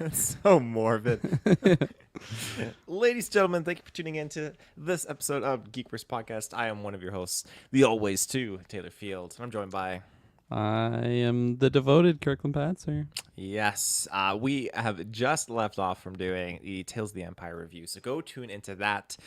That's so morbid. Ladies and gentlemen, thank you for tuning in to this episode of GeekVerse Podcast. I am one of your hosts, the always too Taylor Field. And I'm joined by I am the devoted Kirkland Patzer. yes, we have just left off from doing the Tales of the Empire review, so go tune into that.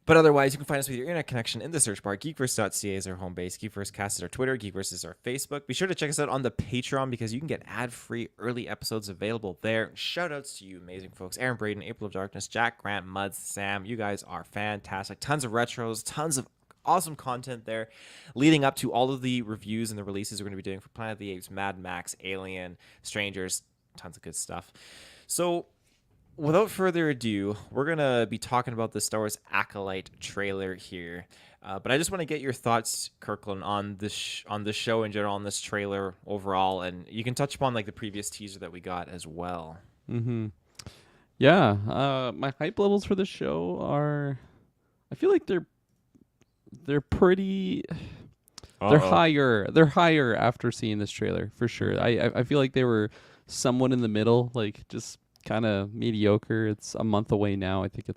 But otherwise, you can find us with your internet connection in the search bar. GeekVerse.ca is our home base. GeekVerseCast is our Twitter. GeekVerse is our Facebook. Be sure to check us out on the Patreon because you can get ad-free early episodes available there. Shout-outs to you amazing folks. Aaron Braden, April of Darkness, Jack, Grant, Muds, Sam. You guys are fantastic. Tons of retros, tons of awesome content there leading up to all of the reviews and the releases we're going to be doing for Planet of the Apes, Mad Max, Alien, Strangers. Tons of good stuff. So without further ado, we're going to be talking about the Star Wars Acolyte trailer here. But I just want to get your thoughts, Kirkland, on this on the show in general, on this trailer overall, and you can touch upon like the previous teaser that we got as well. Mm-hmm. Yeah, my hype levels for the show are, I feel like they're pretty, Uh-oh. they're higher after seeing this trailer for sure. I feel like they were somewhat in the middle, like just kind of mediocre. It's a month away now. I think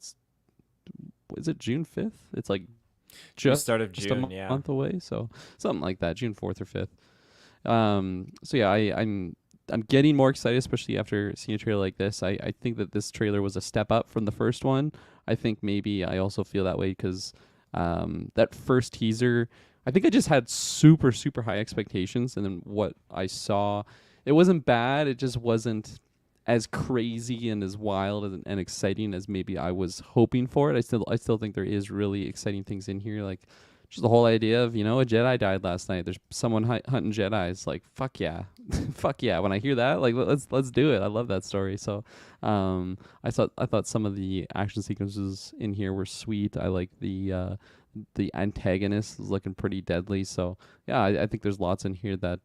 is it June 5th? It's like The just start of a June, yeah. month away, so something like that, June 4th or 5th. So yeah, I'm getting more excited, especially after seeing a trailer like this. I think that this trailer was a step up from the first one. I think maybe I also feel that way because that first teaser, I think I just had super, super high expectations. And then what I saw, it wasn't bad. It just wasn't as crazy and as wild and exciting as maybe I was hoping for it. I still think there is really exciting things in here, like just the whole idea of, a Jedi died last night. There's someone hunting Jedis. Like, fuck yeah, fuck yeah. When I hear that, like, let's do it. I love that story. So, I thought some of the action sequences in here were sweet. I like the antagonist is looking pretty deadly. So yeah, I think there's lots in here that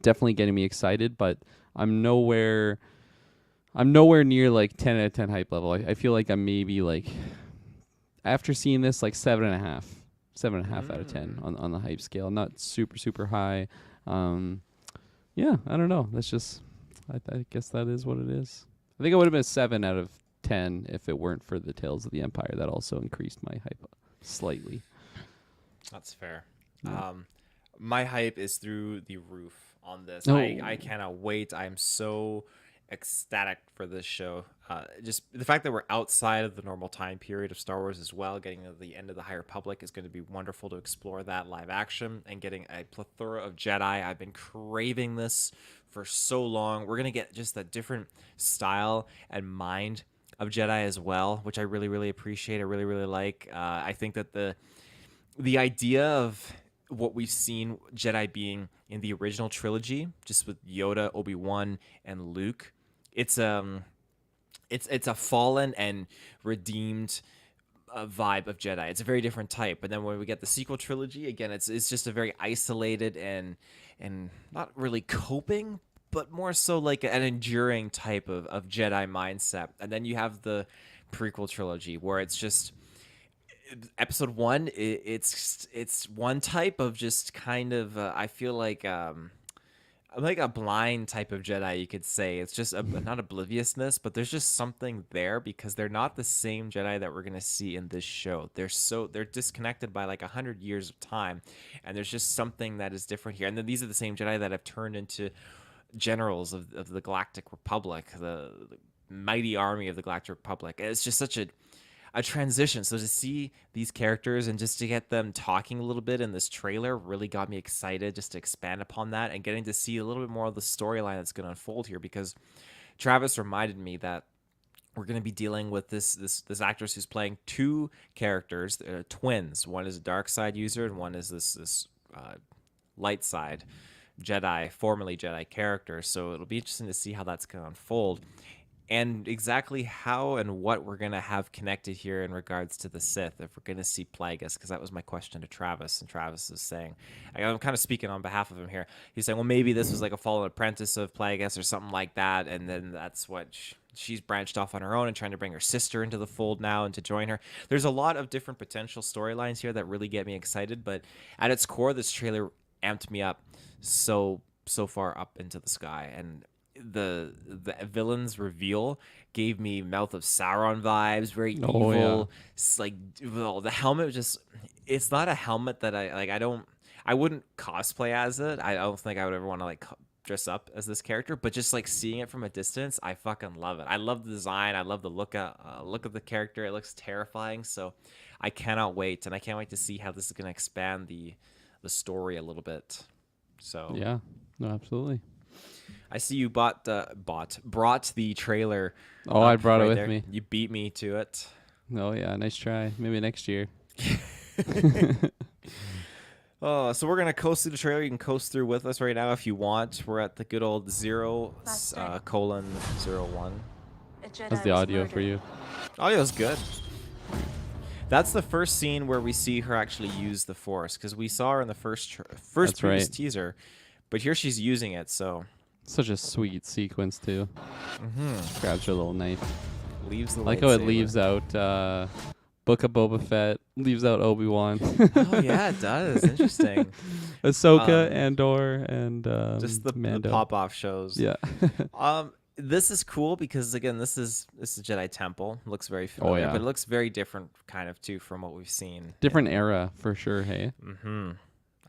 definitely getting me excited. But I'm nowhere. I'm nowhere near like 10 out of 10 hype level. I feel like I'm maybe like after seeing this like 7.5. 7.5 out of 10 on the hype scale. Not super super high. Yeah, I don't know. That's just I guess that is what it is. I think it would have been a 7 out of 10 if it weren't for the Tales of the Empire. That also increased my hype slightly. That's fair. Yeah. My hype is through the roof on this. I Oh. cannot wait. I'm so ecstatic for this show. Just the fact that we're outside of the normal time period of Star Wars as well, getting to the end of the High Republic is going to be wonderful to explore that live action and getting a plethora of Jedi. I've been craving this for so long. We're going to get just a different style and mind of Jedi as well, which I really, really appreciate. I really, really like. I think that the idea of what we've seen Jedi being in the original trilogy, just with Yoda, Obi-Wan, and Luke, it's it's a fallen and redeemed vibe of Jedi. It's a very different type. But then when we get the sequel trilogy, again, it's just a very isolated and not really coping, but more so like an enduring type of Jedi mindset. And then you have the prequel trilogy where it's just episode one. It's one type of just kind of I feel like a blind type of Jedi, you could say. It's just not obliviousness, but there's just something there because they're not the same Jedi that we're gonna see in this show. They're disconnected by like 100 years of time, and there's just something that is different here. And then these are the same Jedi that have turned into generals of the Galactic Republic, the mighty army of the Galactic Republic. It's just such a transition. So to see these characters and just to get them talking a little bit in this trailer really got me excited just to expand upon that and getting to see a little bit more of the storyline that's going to unfold here because Travis reminded me that we're going to be dealing with this actress who's playing two characters, twins. One is a dark side user and one is this light side Jedi, formerly Jedi character. So it'll be interesting to see how that's going to unfold and exactly how and what we're going to have connected here in regards to the Sith, if we're going to see Plagueis, because that was my question to Travis, and Travis is saying, I'm kind of speaking on behalf of him here. He's saying, well, maybe this was like a fallen apprentice of Plagueis or something like that, and then that's what she's branched off on her own and trying to bring her sister into the fold now and to join her. There's a lot of different potential storylines here that really get me excited, but at its core, this trailer amped me up so far up into the sky, and the villain's reveal gave me Mouth of Sauron vibes, very Oh yeah. evil. Like, well, the helmet was just, it's not a helmet that I like. I wouldn't cosplay as it. I don't think I would ever want to like dress up as this character, but just like seeing it from a distance, I fucking love it. I love the design. I love the look of the character. It looks terrifying. So I cannot wait, and I can't wait to see how this is going to expand the story a little bit. So Yeah. No, absolutely. I see you brought the trailer Oh, I up brought it right with there. me. You beat me to it. Oh yeah, nice try. Maybe next year. Oh, so we're gonna coast through the trailer. You can coast through with us right now if you want. We're at the good old colon 01. A Jedi How's the was audio for murdered. you? Audio's good. That's the first scene where we see her actually use the Force, because we saw her in the first That's previous right. teaser, but here she's using it. So Such a sweet sequence too. Grabs her little knife. leaves the I like how it lightsaber. leaves out Book of Boba Fett, leaves out Obi-Wan. Oh yeah, it does. Interesting. Ahsoka, Um, Andor, and Just the Mando. pop-off shows. Yeah. This is cool because again, this is Jedi Temple. Looks very familiar, yeah. but it looks very different, kind of too, from what we've seen. Different era for sure, hey? Mm-hmm. Yeah,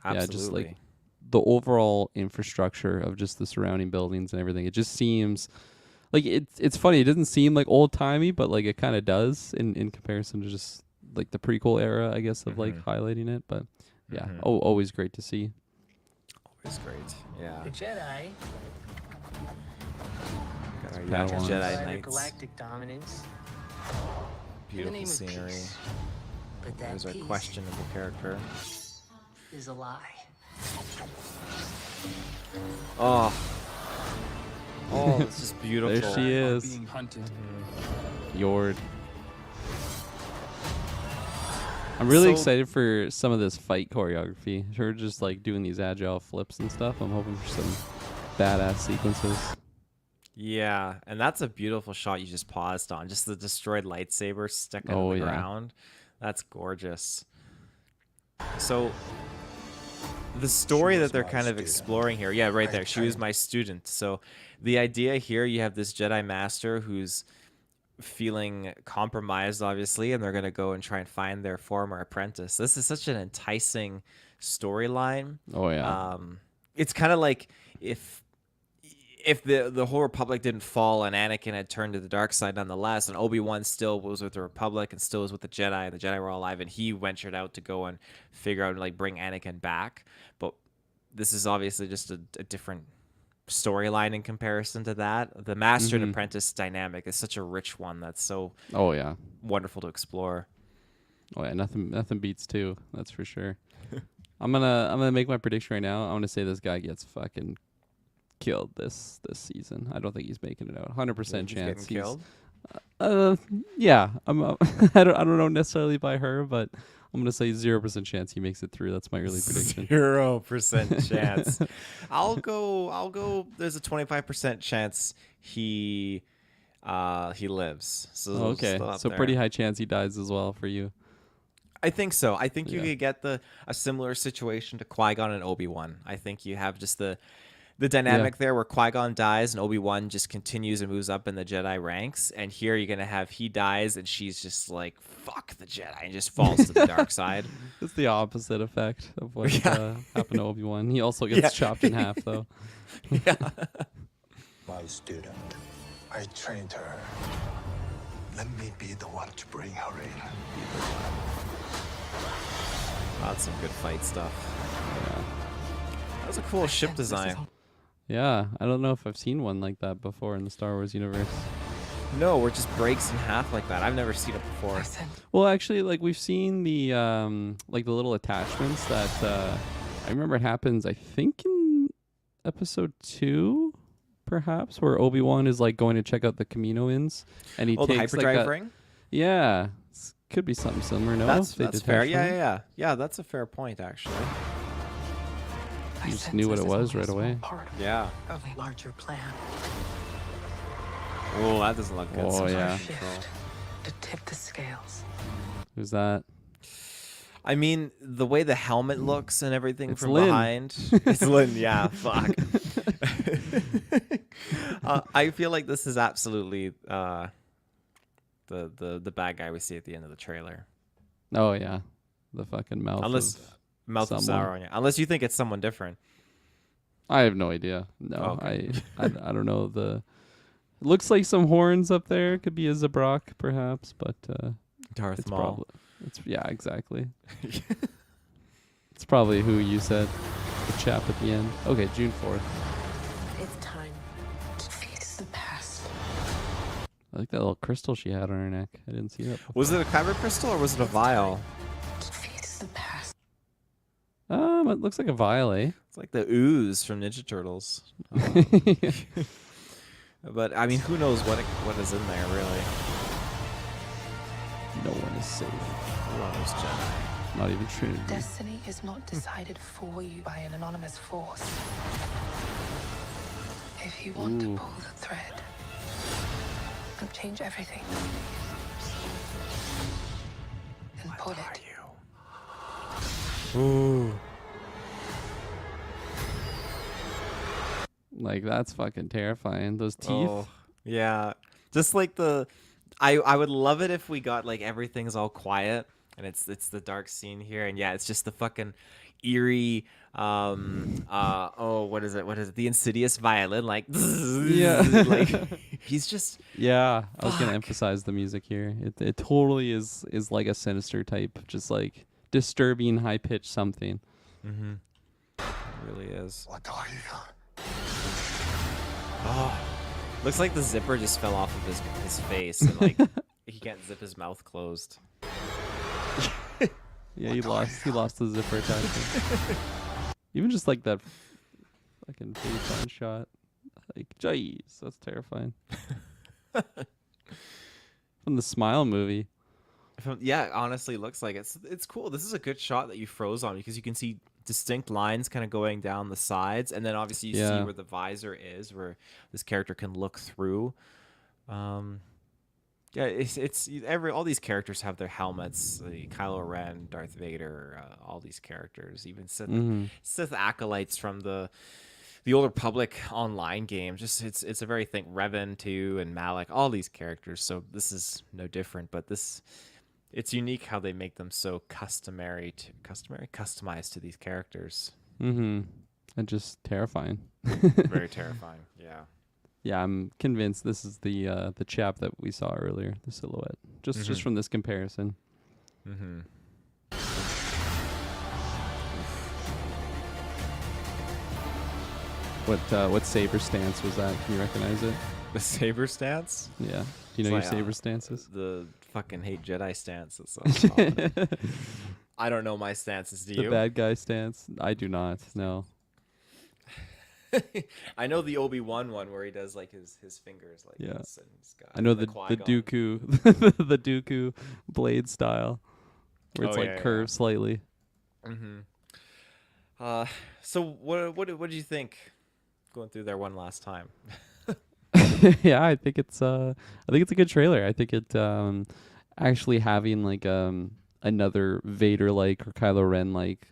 Absolutely. just like the overall infrastructure of just the surrounding buildings and everything. It just seems like it's funny. It doesn't seem like old timey, but like it kind of does in comparison to just like the prequel era, I guess, of like highlighting it. But yeah, always great to see. Always great. Yeah. The Jedi Got our Padawans. young Jedi provided Knights. galactic dominance in the Beautiful name of scenery. peace. But that There's our peace questionable character. is a lie. Oh. Oh, this is beautiful. There she is. Being hunted. Yord. I'm really So- excited for some of this fight choreography. Her just like doing these agile flips and stuff. I'm hoping for some badass sequences. Yeah, and that's a beautiful shot you just paused on. Just the destroyed lightsaber stuck on Oh, the yeah. ground. That's gorgeous. So the story that they're kind of exploring here, yeah, right there. She was my student. So the idea here, you have this Jedi Master who's feeling compromised, obviously, and they're going to go and try and find their former apprentice. This is such an enticing storyline. Oh yeah. It's kind of like if the whole Republic didn't fall and Anakin had turned to the dark side nonetheless, and Obi-Wan still was with the Republic and still was with the Jedi were all alive, and he ventured out to go and figure out and like bring Anakin back. But this is obviously just a different storyline in comparison to that. The master and apprentice dynamic is such a rich one that's so Oh yeah. wonderful to explore. Oh yeah. Nothing beats two. That's for sure. I'm gonna make my prediction right now. I'm gonna say this guy gets fucking killed this season. I don't think he's making it out. 100% He's chance. getting killed. Yeah. I don't know necessarily by her, but I'm gonna say 0% chance he makes it through. That's my early prediction. 0% chance. I'll go. There's a 25% chance he lives. So Okay, still up so there. pretty high chance he dies as well for you. I think so. I think you Yeah. could get a similar situation to Qui-Gon and Obi-Wan. I think you have just the dynamic there where Qui-Gon dies and Obi-Wan just continues and moves up in the Jedi ranks. And here you're going to have he dies and she's just like, fuck the Jedi, and just falls to the dark side. It's the opposite effect of what Yeah. happened to Obi-Wan. He also gets chopped in half though. Yeah. My student. I trained her. Let me be the one to bring her in. That's some good fight stuff. That was a cool ship design. Yeah, I don't know if I've seen one like that before in the Star Wars universe. No, where it just breaks in half like that. I've never seen it before. Well, actually, like we've seen the like the little attachments that I remember it happens. I think in episode 2, perhaps, where Obi-Wan is like going to check out the Camino Inns, and he Oh, the takes hyperdrive like ring? Yeah, could be something similar. No, That's if they fair. detach Yeah, from it? yeah. Yeah, that's a fair point, actually. You just knew what it was right away. Part Yeah. of a larger plan. Oh, that doesn't look good. Oh, Some yeah. control. Shift to tip the scales. Who's that? I mean, the way the helmet looks and everything It's from Lynn. behind. It's Lynn, yeah. Fuck. I feel like this is absolutely the bad guy we see at the end of the trailer. Oh yeah, the fucking mouth Unless of Mouth of someone. Sauron, yeah. Unless you think it's someone different. I have no idea. No, Okay. I don't know. The it looks like some horns up there. Could be a Zabrak, perhaps, but Darth it's Maul. probably it's yeah, exactly. It's probably who you said, the chap at the end. Okay, June 4th. It's time to face the past. I like that little crystal she had on her neck. I didn't see that before. Was it a kyber crystal or was it a vial? To face the past. It looks like a vial, eh? It's like the ooze from Ninja Turtles. But I mean, who knows what is in there really? No one is safe. Who knows, Jedi? Not even Trinity. Destiny is not decided for you by an anonymous force. If you want Ooh. to pull the thread and change everything, then pull it. Ooh. Like, that's fucking terrifying. Those teeth. Oh, yeah. Just like I would love it if we got like everything's all quiet and it's the dark scene here, and yeah, it's just the fucking eerie what is it, the Insidious violin, like Yeah. like he's just Yeah, I was gonna Fuck. emphasize the music here. It totally is like a sinister type, just like disturbing, high pitched something. it really is. What are you? Oh, looks like the zipper just fell off of his face, and like he can't zip his mouth closed. Yeah, he lost the zipper attachment. Even just like that fucking face on shot. Like, jeez, that's terrifying. From the Smile movie. Yeah, honestly, looks like it's cool. This is a good shot that you froze on because you can see distinct lines kind of going down the sides, and then obviously you see Yeah. where the visor is, where this character can look through. Yeah, it's all these characters have their helmets. Kylo Ren, Darth Vader, all these characters, even Sith acolytes from the Old Republic online game. Just it's a very thing. Revan too, and Malak, all these characters. So this is no different. But it's unique how they make them so customized to these characters. Mm-hmm. And just terrifying. Very terrifying. Yeah. Yeah, I'm convinced this is the chap that we saw earlier, the silhouette. Just from this comparison. Mm-hmm. What saber stance was that? Can you recognize it? The saber stance. Yeah. Do you know your saber stances? The fucking hate Jedi stance. That's so common. I don't know my stances. Do The you? bad guy stance? I do not. No. I know the Obi-Wan one where he does like his fingers like Yeah. this, and he's got I know the Qui-Gon. Dooku the Dooku blade style, where it's Oh, like yeah, curved slightly. So what did you think going through there one last time? Yeah, I think it's a good trailer. I think it actually having like another Vader like or Kylo Ren like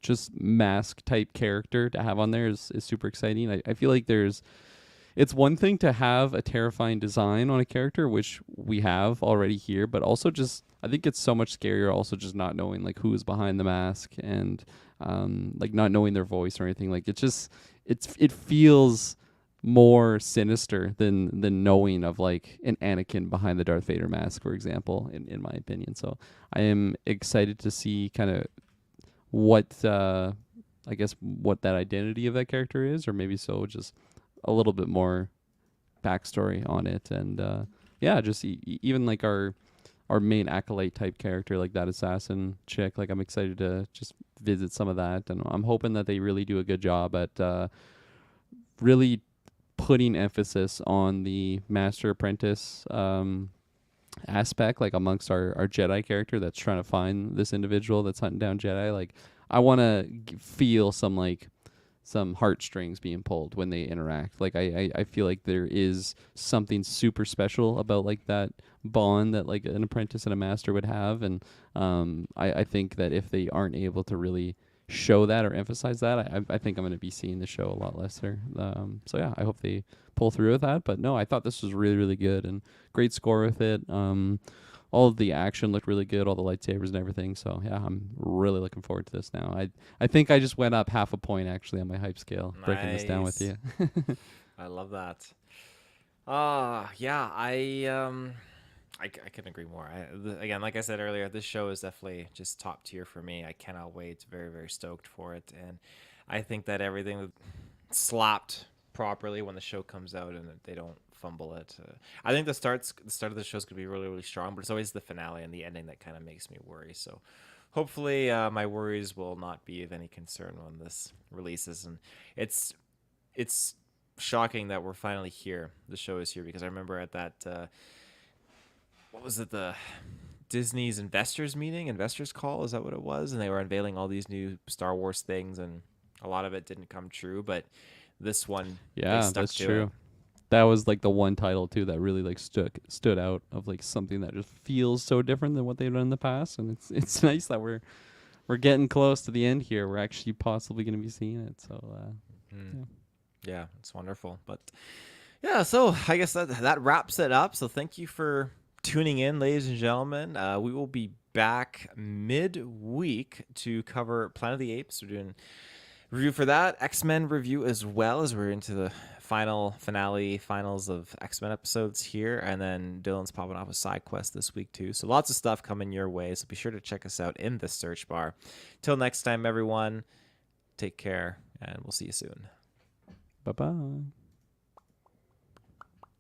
just mask type character to have on there is super exciting. I feel like it's one thing to have a terrifying design on a character, which we have already here, but also just I think it's so much scarier also just not knowing like who is behind the mask and like not knowing their voice or anything. Like it feels more sinister than knowing of like an Anakin behind the Darth Vader mask, for example, in my opinion. So I am excited to see kind of what I guess what that identity of that character is, or maybe so just a little bit more backstory on it, and yeah, just even like our main acolyte type character, like that assassin chick. Like I'm excited to just visit some of that, and I'm hoping that they really do a good job at really putting emphasis on the master apprentice aspect, like amongst our Jedi character that's trying to find this individual that's hunting down Jedi. Like I want to feel some heartstrings being pulled when they interact. Like I feel like there is something super special about like that bond that like an apprentice and a master would have, and I think that if they aren't able to really show that or emphasize that, I think I'm going to be seeing the show a lot lesser. So yeah, I hope they pull through with that. But no, I thought this was really, really good and great score with it. All of the action looked really good, all the lightsabers and everything. So yeah, I'm really looking forward to this now. I think I just went up half a point actually on my hype scale, breaking this down with you. I love that. Yeah, I couldn't agree more. Again, like I said earlier, this show is definitely just top tier for me. I cannot wait. Very, very stoked for it. And I think that everything slapped properly when the show comes out and that they don't fumble it. I think the start of the show is going to be really, really strong, but it's always the finale and the ending that kind of makes me worry. So hopefully my worries will not be of any concern when this releases. And it's shocking that we're finally here. The show is here because I remember at that what was it, the Disney's investors call, is that what it was? And they were unveiling all these new Star Wars things, and a lot of it didn't come true, but this one, they Yeah, stuck that's to true. it. That was like the one title too that really like stood out of like something that just feels so different than what they've done in the past, and it's nice that we're getting close to the end here. We're actually possibly going to be seeing it. So yeah. Yeah, it's wonderful. But yeah, so I guess that wraps it up. So thank you for tuning in, ladies and gentlemen. We will be back mid-week to cover Planet of the Apes. We're doing review for that, X-Men review as well, as we're into the finals of X-Men episodes here, and then Dylan's popping off a side quest this week too. So lots of stuff coming your way. So be sure to check us out in the search bar. Till next time, everyone, take care, and we'll see you soon. Bye bye.